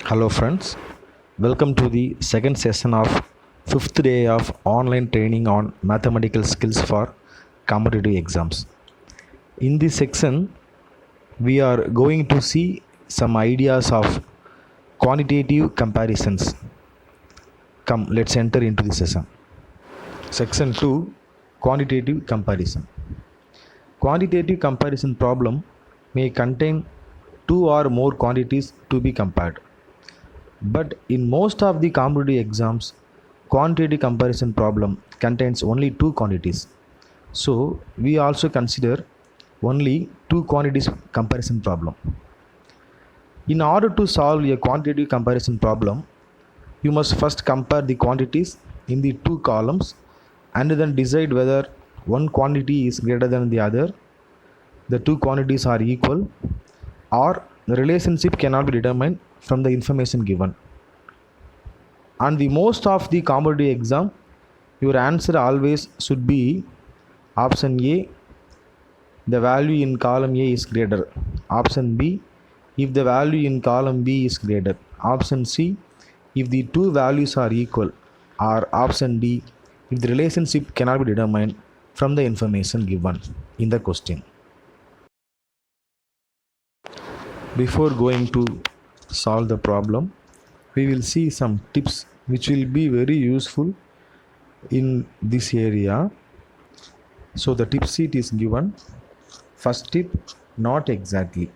Hello friends, welcome to the second session of fifth day of online training on mathematical skills for competitive exams. In this section, we are going to see some ideas of quantitative comparisons. Come, let's enter into the session. Section 2, quantitative comparison. Quantitative comparison problem may contain two or more quantities to be compared. But in most of the competitive exams, quantitative comparison problem contains only two quantities. So we also consider only two quantities comparison problem. In order to solve a quantitative comparison problem, you must first compare the quantities in the two columns and then decide whether one quantity is greater than the other, the two quantities are equal, or the relationship cannot be determined from the information given. And the most of the competitive exam, your answer always should be option A, the value in column A is greater. Option B, if the value in column B is greater. Option C, if the two values are equal. Or option D, if the relationship cannot be determined from the information given in the question. Before going to solve the problem, we will see some tips which will be very useful in this area. So the tip sheet is given. First tip, not exactly.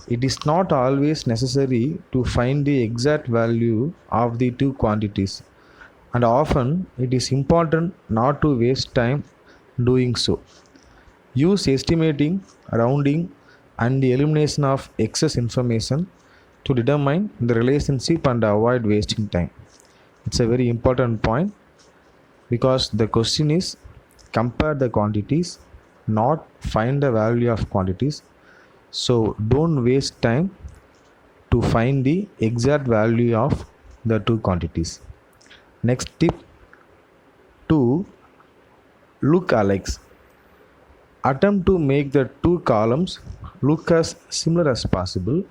It is not always necessary to find the exact value of the two quantities, and often it is important not to waste time doing so. Use estimating, rounding, and the elimination of excess information to determine the relationship and avoid wasting time. It's a very important point because the question is compare the quantities, not find the value of quantities. So don't waste time to find the exact value of the two quantities. Next tip 2, look alikes. Attempt to make the two columns look as similar as possible.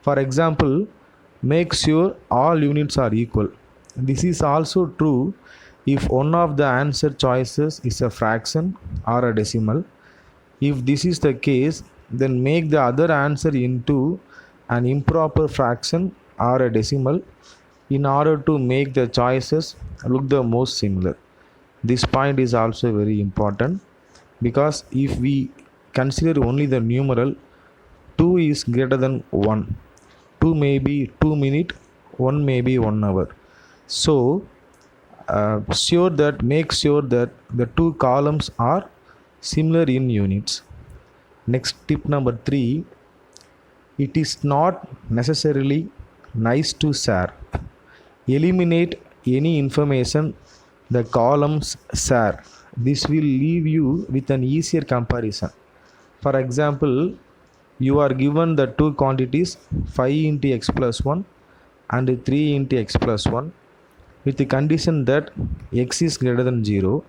For example, make sure all units are equal. This is also true if one of the answer choices is a fraction or a decimal. If this is the case, then make the other answer into an improper fraction or a decimal in order to make the choices look the most similar. This point is also very important because if we consider only the numeral 2 is greater than 1, 2 may be 2 minutes, 1 may be 1 hour. So make sure that the two columns are similar in units. Next tip number 3, it is not necessarily nice to share. Eliminate any information the columns share. This will leave you with an easier comparison. For example, you are given the two quantities 5 into x plus 1 and 3 into x plus 1 with the condition that x is greater than 0.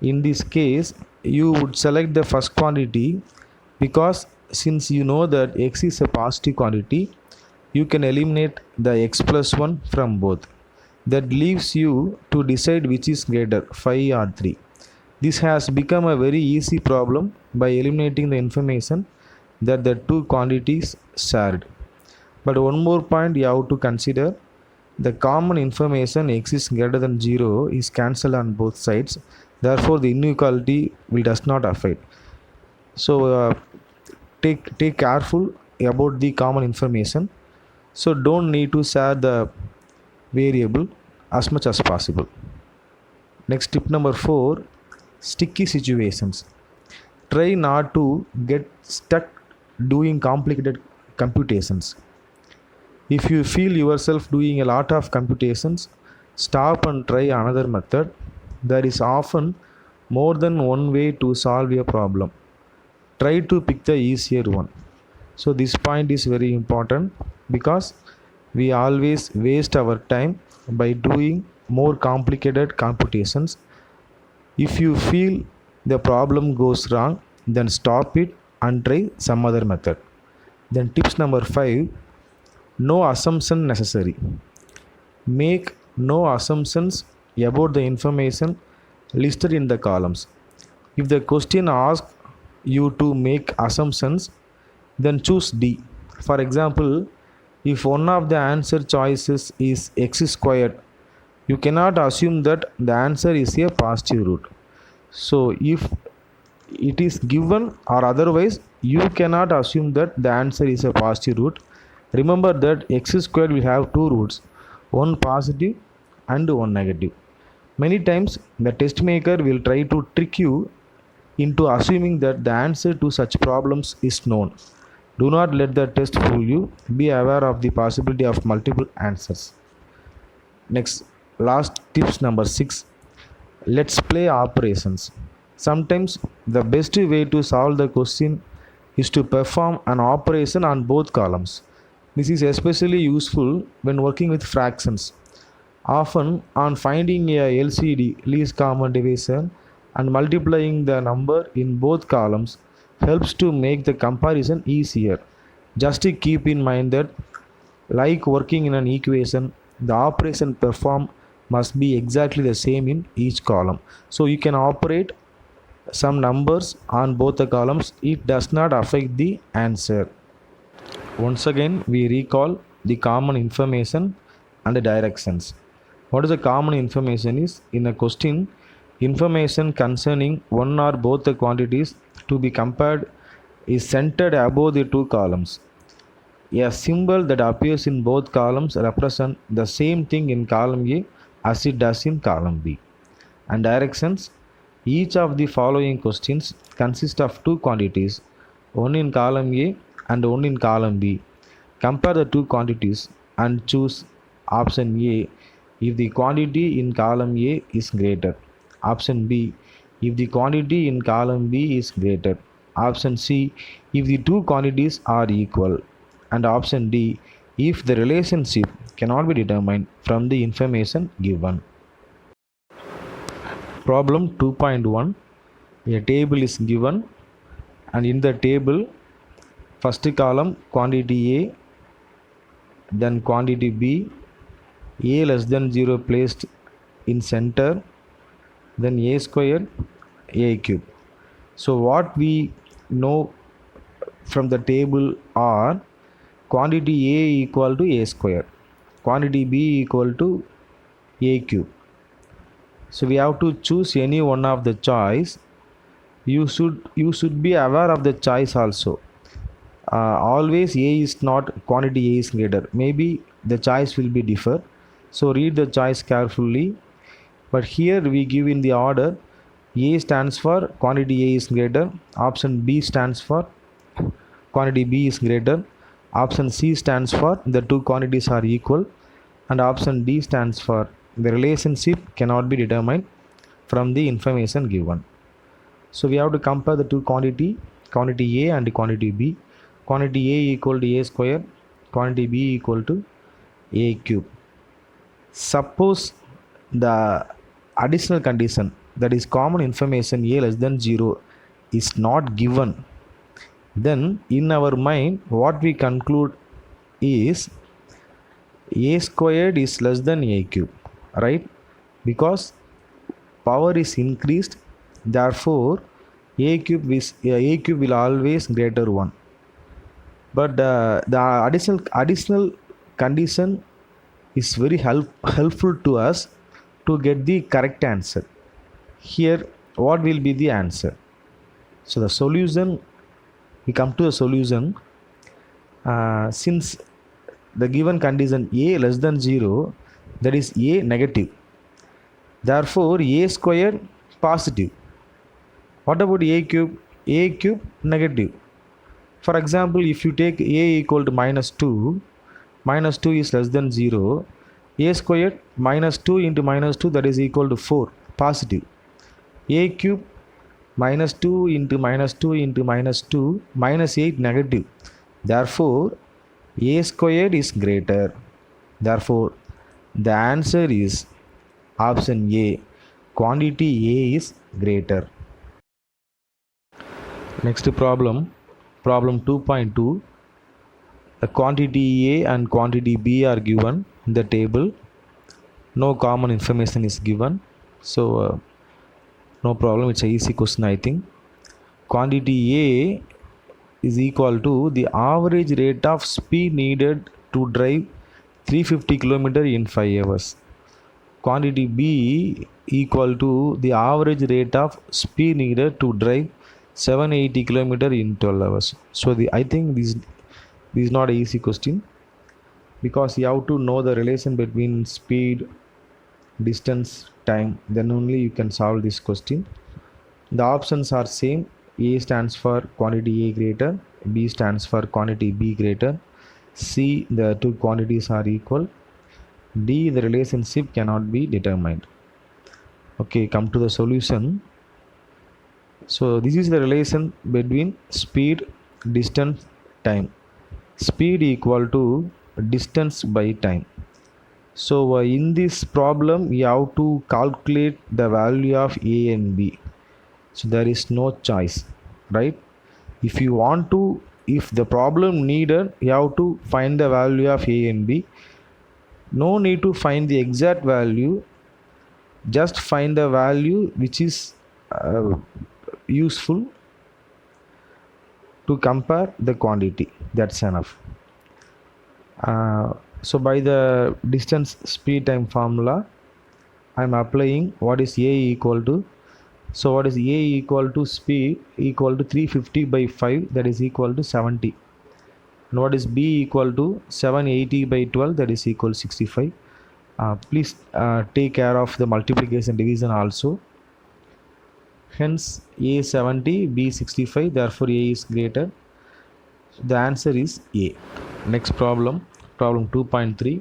In this case, you would select the first quantity because since you know that x is a positive quantity, you can eliminate the x plus 1 from both. That leaves you to decide which is greater, 5 or 3. This has become a very easy problem by eliminating the information that the two quantities shared. But one more point you have to consider, the common information x is greater than 0 is cancelled on both sides. Therefore, the inequality does not affect. So take careful about the common information. So don't need to share the variable as much as possible. Next tip number 4, sticky situations. Try not to get stuck doing complicated computations. If you feel yourself doing a lot of computations, stop and try another method. There is often more than one way to solve a problem. Try to pick the easier one. So this point is very important because we always waste our time by doing more complicated computations. If you feel the problem goes wrong, then stop it and try some other method. Then tips number 5, No assumption necessary. Make no assumptions about the information listed in the columns. If the question asks you to make assumptions, then choose D. For example, if one of the answer choices is x squared, you cannot assume that the answer is a positive root. So, if it is given or otherwise, you cannot assume that the answer is a positive root. Remember that x squared will have two roots, one positive and one negative. Many times the test maker will try to trick you into assuming that the answer to such problems is known. Do not let the test fool you. Be aware of the possibility of multiple answers. Next, last tips number 6. Let's play operations. Sometimes the best way to solve the question is to perform an operation on both columns. This is especially useful when working with fractions. Often, on finding a LCD, least common divisor, and multiplying the number in both columns helps to make the comparison easier. Just to keep in mind that, like working in an equation, the operation performed must be exactly the same in each column. So you can operate some numbers on both the columns, it does not affect the answer. Once again, we recall the common information and the directions. What is the common information is, in a question, information concerning one or both the quantities to be compared is centered above the two columns. A symbol that appears in both columns represents the same thing in column A as it does in column B. And directions, each of the following questions consist of two quantities, one in column A and one in column B. Compare the two quantities and choose option A if the quantity in column A is greater. Option B if the quantity in column B is greater. Option C if the two quantities are equal. And option D if the relationship cannot be determined from the information given. Problem 2.1. A table is given, and in the table, first column quantity A, then quantity B, A less than 0 placed in center, then A squared, A cube. So what we know from the table are quantity A equal to A square, quantity B equal to A cube. So we have to choose any one of the choice. You should be aware of the choice also. Always A is not quantity A is greater. Maybe the choice will be differ. So read the choice carefully. But here we give in the order. A stands for quantity A is greater. Option B stands for quantity B is greater. Option C stands for the two quantities are equal. And option D stands for the relationship cannot be determined from the information given. So we have to compare the two quantity A and quantity B. Quantity A equal to A square, quantity B equal to A cube. Suppose the additional condition, that is common information A less than 0 is not given, then in our mind what we conclude is A squared is less than A cube, right? Because power is increased, therefore A cube will always greater 1. But the additional condition is very helpful to us to get the correct answer. Here what will be the answer? So the solution, we come to a solution. Since the given condition A less than 0, that is A negative, therefore A squared positive. What about A cube? A cube negative. For example, if you take A equal to minus 2 is less than 0, A squared minus 2 into minus 2, that is equal to 4, positive. A cube minus 2 into minus 2 into minus 2, minus 8, negative. Therefore A squared is greater. Therefore the answer is option A, quantity A is greater. Next problem 2.2. The quantity A and quantity B are given in the table. No common information is given. So no problem, it's a easy question I think. Quantity A is equal to the average rate of speed needed to drive 350 km in 5 hours. Quantity B equal to the average rate of speed needed to drive 780 km in 12 hours. So I think this is not an easy question, because you have to know the relation between speed, distance, time, then only you can solve this question. The options are same. A stands for quantity A greater, B stands for quantity B greater, C the two quantities are equal, D the relationship cannot be determined. Okay, come to the solution. So this is the relation between speed, distance, time. Speed equal to distance by time. So in this problem we have to calculate the value of A and B. So there is no choice, right? If the problem needed, you have to find the value of A and B. No need to find the exact value, just find the value which is useful to compare the quantity. That's enough. So by the distance speed time formula, I am applying what is A equal to. So what is A equal to speed equal to 350 by 5, that is equal to 70. And what is B equal to 780 by 12, that is equal to 65. Please take care of the multiplication division also. Hence A 70, B 65, therefore A is greater. The answer is A. Next problem 2.3.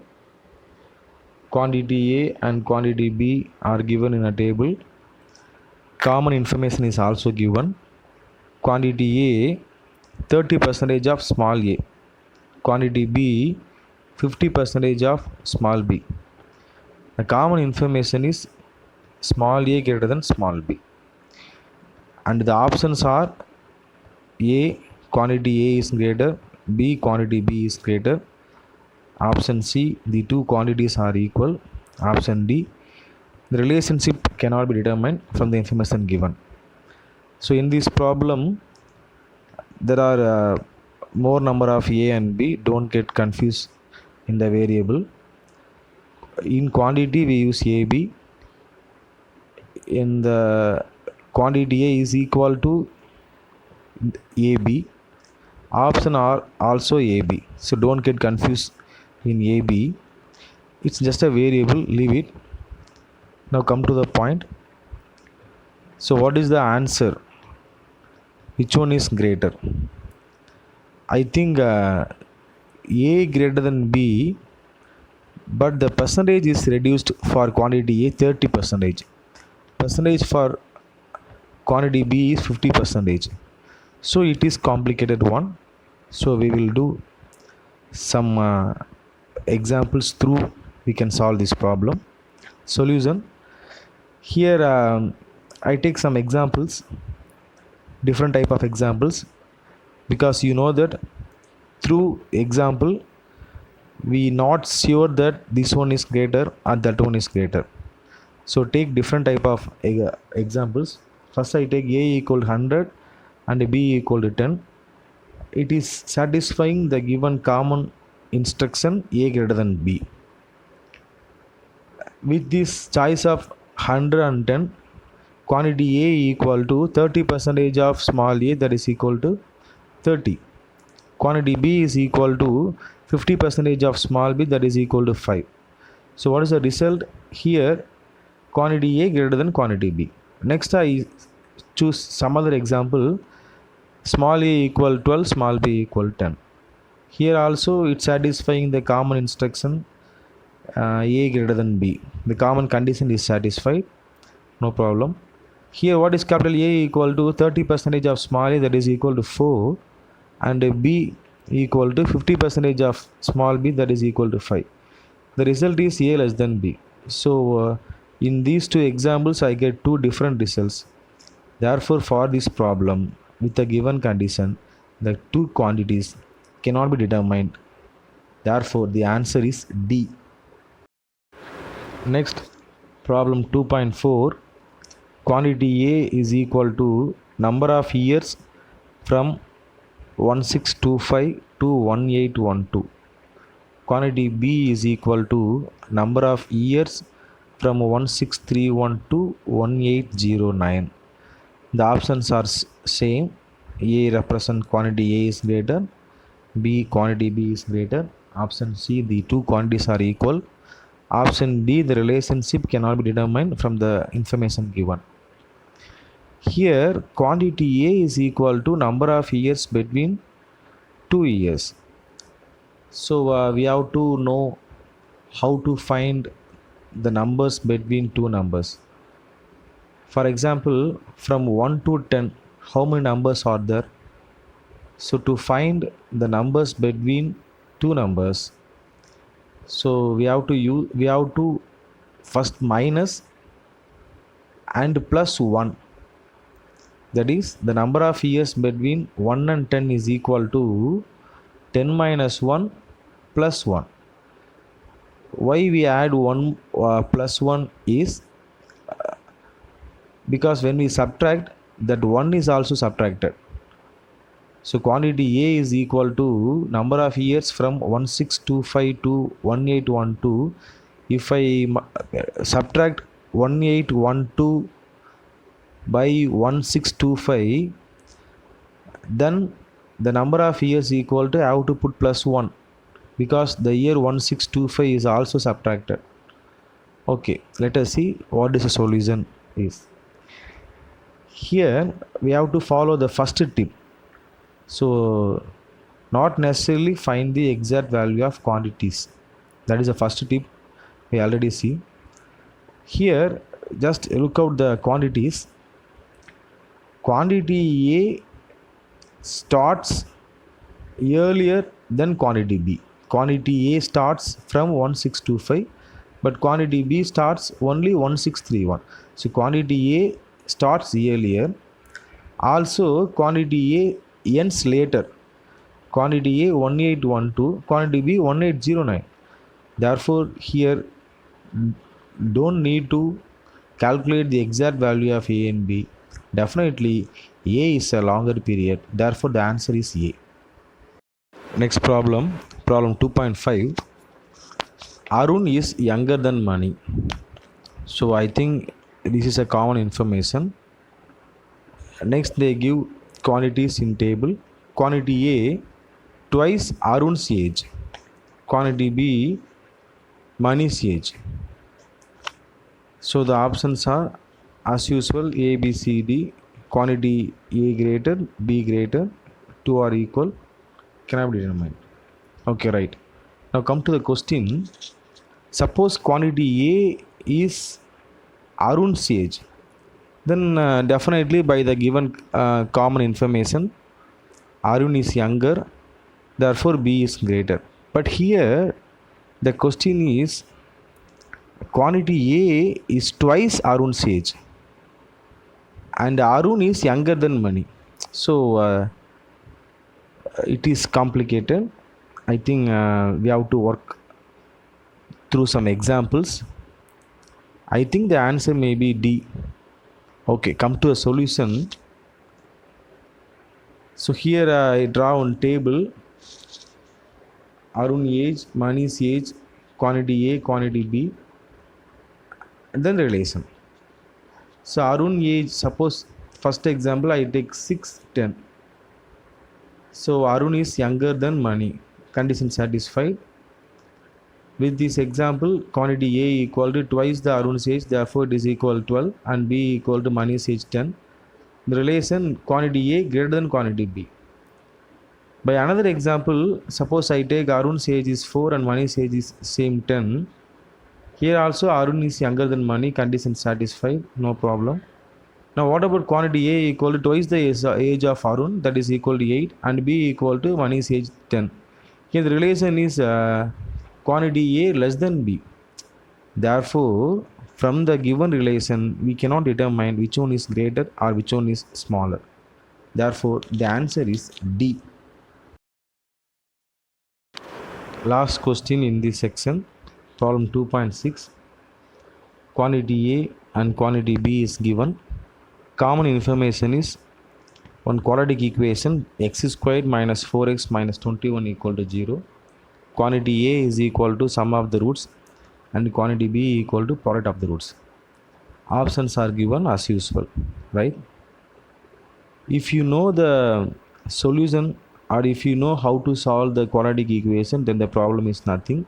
Quantity A and quantity B are given in a table. Common information is also given. Quantity A 30% of small a, quantity B 50% of small b. The common information is small a greater than small b, and the options are A quantity A is greater, B quantity B is greater, option C the two quantities are equal, option D the relationship cannot be determined from the information given. So in this problem there are more number of A and B. Don't get confused in the variable. In quantity we use AB. In the quantity A is equal to AB. Option are also AB. So don't get confused in AB. It's just a variable, leave it. Now come to the point. So what is the answer? Which one is greater? I think A greater than B, but the percentage is reduced for quantity A 30%. Percentage for quantity B is 50%. So it is complicated one. So we will do some examples through we can solve this problem. Solution. Here I take some examples, different type of examples, because you know that through example we not sure that this one is greater or that one is greater. So take different type of examples. First I take A equal to 100 and B equal to 10. It is satisfying the given common instruction A greater than B. With this choice of 100 and 10, quantity A equal to 30% of small a, that is equal to 30. Quantity B is equal to 50% of small b, that is equal to 5. So what is the result? Here quantity A greater than quantity B. Next I choose some other example. Small a equal 12, small b equal 10. Here also it's satisfying the common instruction A greater than B. The common condition is satisfied, no problem. Here what is capital A equal to 30% of small a, that is equal to 4, and B equal to 50% of small b, that is equal to 5. The result is A less than B. So in these two examples I get two different results. Therefore for this problem with a given condition, the two quantities cannot be determined Therefore, the answer is D. Next, problem 2.4. Quantity A is equal to number of years from 1625 to 1812. Quantity B is equal to number of years from 1631 to 1809. The options are same. A represent quantity A is greater, B quantity B is greater. Option C, the two quantities are equal. Option D, the relationship cannot be determined from the information given. Here quantity A is equal to number of years between 2 years. So we have to know how to find the numbers between two numbers. For example, from 1 to 10, how many numbers are there? So to find the numbers between two numbers, so we have to first minus and plus 1. That is, the number of years between 1 and 10 is equal to 10 minus 1 plus 1. Why we add 1 plus 1 is because when we subtract, that 1 is also subtracted. So quantity A is equal to number of years from 1625 to 1812. If I subtract 1812 by 1625, then the number of years equal to, I have to put plus 1 because the year 1625 is also subtracted. Okay, let us see what is the solution is. Here we have to follow the first tip. So not necessarily find the exact value of quantities. That is the first tip we already see. Here just look out the quantities. Quantity A starts earlier than quantity B. Quantity A starts from 1625, but quantity B starts only 1631. So quantity A starts earlier. Also quantity A ends later. Quantity A 1812, quantity B 1809. Therefore here don't need to calculate the exact value of A and B. Definitely A is a longer period. Therefore the answer is A. Next problem 2.5. Arun is younger than Mani. So I think this is a common information. Next they give quantities in table. Quantity A twice Arun's age. Quantity B Mani's age. So the options are as usual A, B, C, D. Quantity A greater, B greater, two are equal, cannot be determined. Okay, right. Now come to the question. Suppose quantity A is Arun's age, then definitely by the given common information, Arun is younger, therefore B is greater. But here the question is quantity A is twice Arun's age and Arun is younger than Mani. So it is complicated. I think we have to work through some examples. I think the answer may be D. Okay, come to a solution. So here I draw on table Arun age, Mani's age, quantity A, quantity B, and then relation. So Arun age, suppose first example I take 6, 10. So Arun is younger than Mani. Condition satisfied. With this example, quantity A equal to twice the Arun's age, therefore it is equal to 12, and B equal to Mani's age 10. The relation quantity A greater than quantity B. By another example, suppose I take Arun's age is 4 and Mani's age is same 10. Here also Arun is younger than Mani, condition satisfied, no problem. Now what about quantity A equal to twice the age of Arun, that is equal to 8, and B equal to Mani's age 10. Here the relation is quantity A less than B. Therefore from the given relation we cannot determine which one is greater or which one is smaller. Therefore the answer is D. Last question in this section, problem 2.6. Quantity A and quantity B is given. Common information is one quadratic equation x squared minus 4x minus 21 equal to 0. Quantity A is equal to sum of the roots and quantity B equal to product of the roots. Options are given as usual, right? If you know the solution or if you know how to solve the quadratic equation, then the problem is nothing.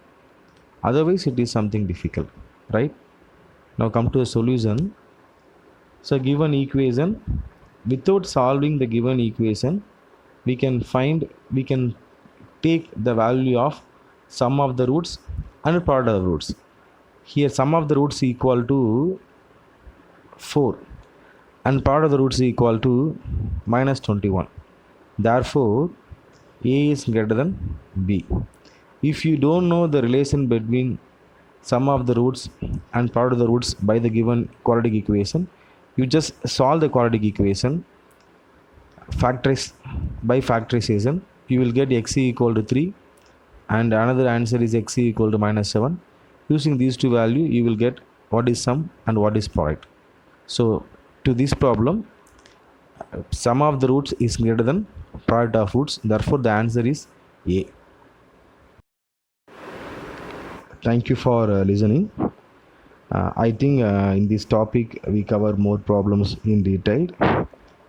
Otherwise it is something difficult, right? Now come to the solution. So given equation, without solving the given equation, we can take the value of sum of the roots and product of the roots. Here sum of the roots equal to 4 and product of the roots equal to minus 21. Therefore A is greater than B. If you don't know the relation between sum of the roots and product of the roots by the given quadratic equation, you just solve the quadratic equation, factorize by factorization, you will get x equal to 3 and another answer is x equal to minus 7. Using these two values, you will get what is sum and what is product. So to this problem, sum of the roots is greater than product of roots. Therefore the answer is A. Thank you for listening. I think in this topic we cover more problems in detail.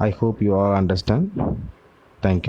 I hope you all understand. Thank you.